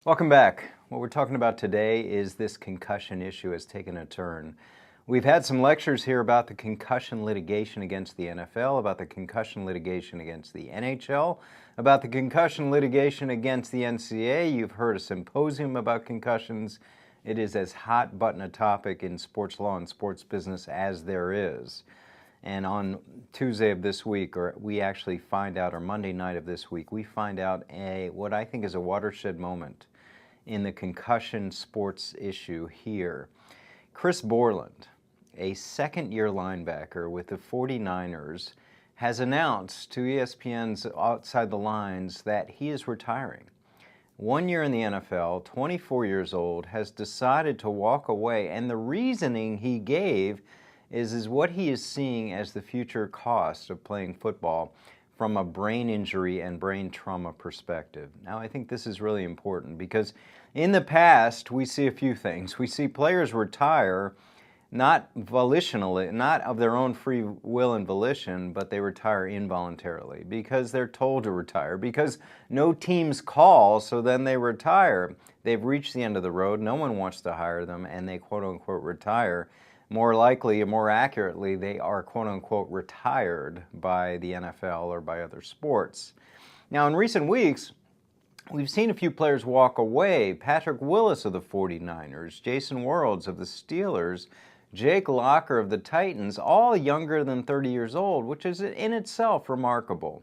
Welcome back. What we're talking about today is this concussion issue has taken a turn. We've had some lectures here about the concussion litigation against the NFL, about the concussion litigation against the NHL, about the concussion litigation against the NCAA. You've heard a symposium about concussions. It is as hot button a topic in sports law and sports business as there is. And on Tuesday of this week, or we actually find out, or Monday night of this week, we find out what I think is a watershed moment in the concussion sports issue here. Chris Borland, a second-year linebacker with the 49ers, has announced to ESPN's Outside the Lines that he is retiring. 1 year in the NFL, 24 years old, has decided to walk away, and the reasoning he gave is what he is seeing as the future cost of playing football from a brain injury and brain trauma perspective. Now, I think this is really important because in the past, we see a few things. We see players retire not volitionally, not of their own free will and volition, but they retire involuntarily because they're told to retire, because no teams call, so then they retire. They've reached the end of the road, no one wants to hire them, and they quote-unquote retire. More likely, or more accurately, they are quote-unquote retired by the NFL or by other sports. Now, in recent weeks, we've seen a few players walk away. Patrick Willis of the 49ers, Jason Worilds of the Steelers, Jake Locker of the Titans, all younger than 30 years old, which is in itself remarkable.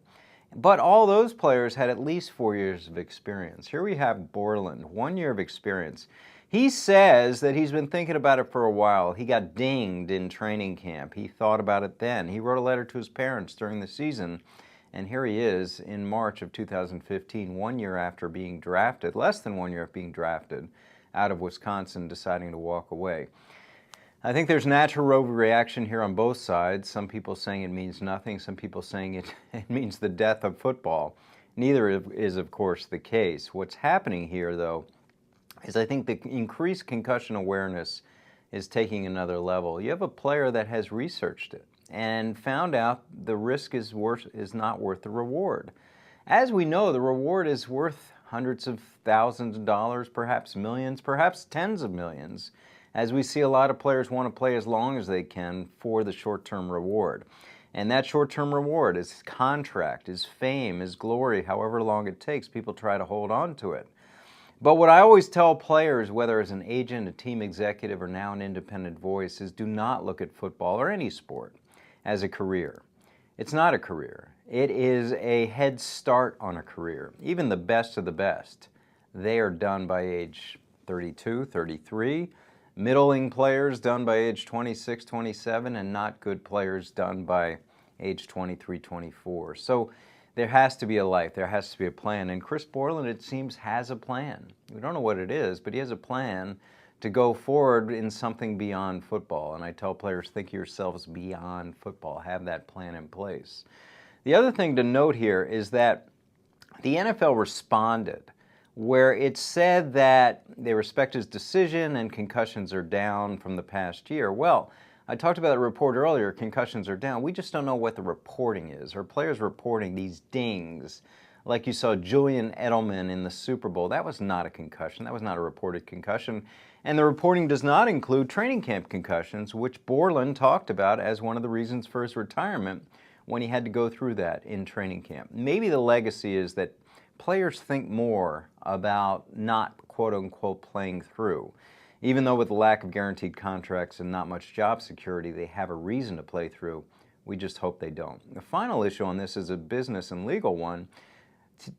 But all those players had at least 4 years of experience. Here we have Borland, 1 year of experience. He says that he's been thinking about it for a while. He got dinged in training camp. He thought about it then. He wrote a letter to his parents during the season, and here he is in March of 2015, 1 year after being drafted, less than 1 year after being drafted out of Wisconsin, deciding to walk away. I think there's natural overreaction here on both sides. Some people saying it means nothing, some people saying it means the death of football. Neither is, of course, the case. What's happening here, though, is I think the increased concussion awareness is taking another level. You have a player that has researched it and found out the risk is not worth the reward. As we know, the reward is worth hundreds of thousands of dollars, perhaps millions, perhaps tens of millions, as we see a lot of players want to play as long as they can for the short-term reward. And that short-term reward is contract, is fame, is glory, however long it takes. People try to hold on to it. But what I always tell players, whether as an agent, a team executive, or now an independent voice, is do not look at football or any sport as a career. It's not a career. It is a head start on a career. Even the best of the best, they are done by age 32, 33. Middling players done by age 26, 27, and not good players done by age 23, 24. So there has to be a life, there has to be a plan, and Chris Borland, it seems, has a plan. We don't know what it is, but he has a plan to go forward in something beyond football, and I tell players, think of yourselves beyond football, have that plan in place. The other thing to note here is that the NFL responded, where it said that they respect his decision and concussions are down from the past year. Well, I talked about the report earlier, concussions are down. We just don't know what the reporting is. Are players reporting these dings? Like you saw Julian Edelman in the Super Bowl. That was not a concussion. That was not a reported concussion. And the reporting does not include training camp concussions, which Borland talked about as one of the reasons for his retirement when he had to go through that in training camp. Maybe the legacy is that players think more about not quote-unquote playing through. Even though with the lack of guaranteed contracts and not much job security, they have a reason to play through. We just hope they don't. The final issue on this is a business and legal one.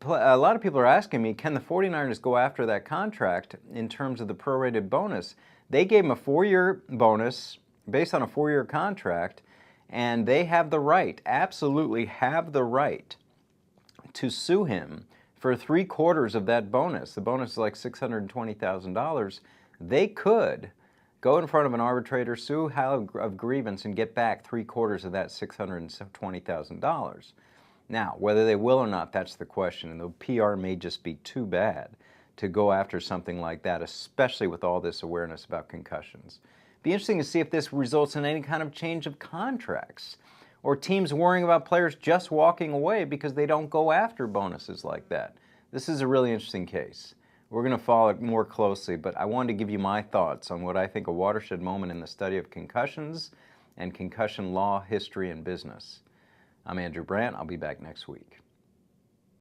A lot of people are asking me, can the 49ers go after that contract in terms of the prorated bonus? They gave him a 4-year bonus based on a 4-year contract, and they have the right, absolutely have the right, to sue him for 3/4 of that bonus. The bonus is like $620,000. They could go in front of an arbitrator, sue of grievance, and get back 3/4 of that $620,000. Now, whether they will or not, that's the question, and the PR may just be too bad to go after something like that, especially with all this awareness about concussions. Be interesting to see if this results in any kind of change of contracts or teams worrying about players just walking away because they don't go after bonuses like that. This is a really interesting case. We're going to follow it more closely, but I wanted to give you my thoughts on what I think a watershed moment in the study of concussions and concussion law, history, and business. I'm Andrew Brandt. I'll be back next week.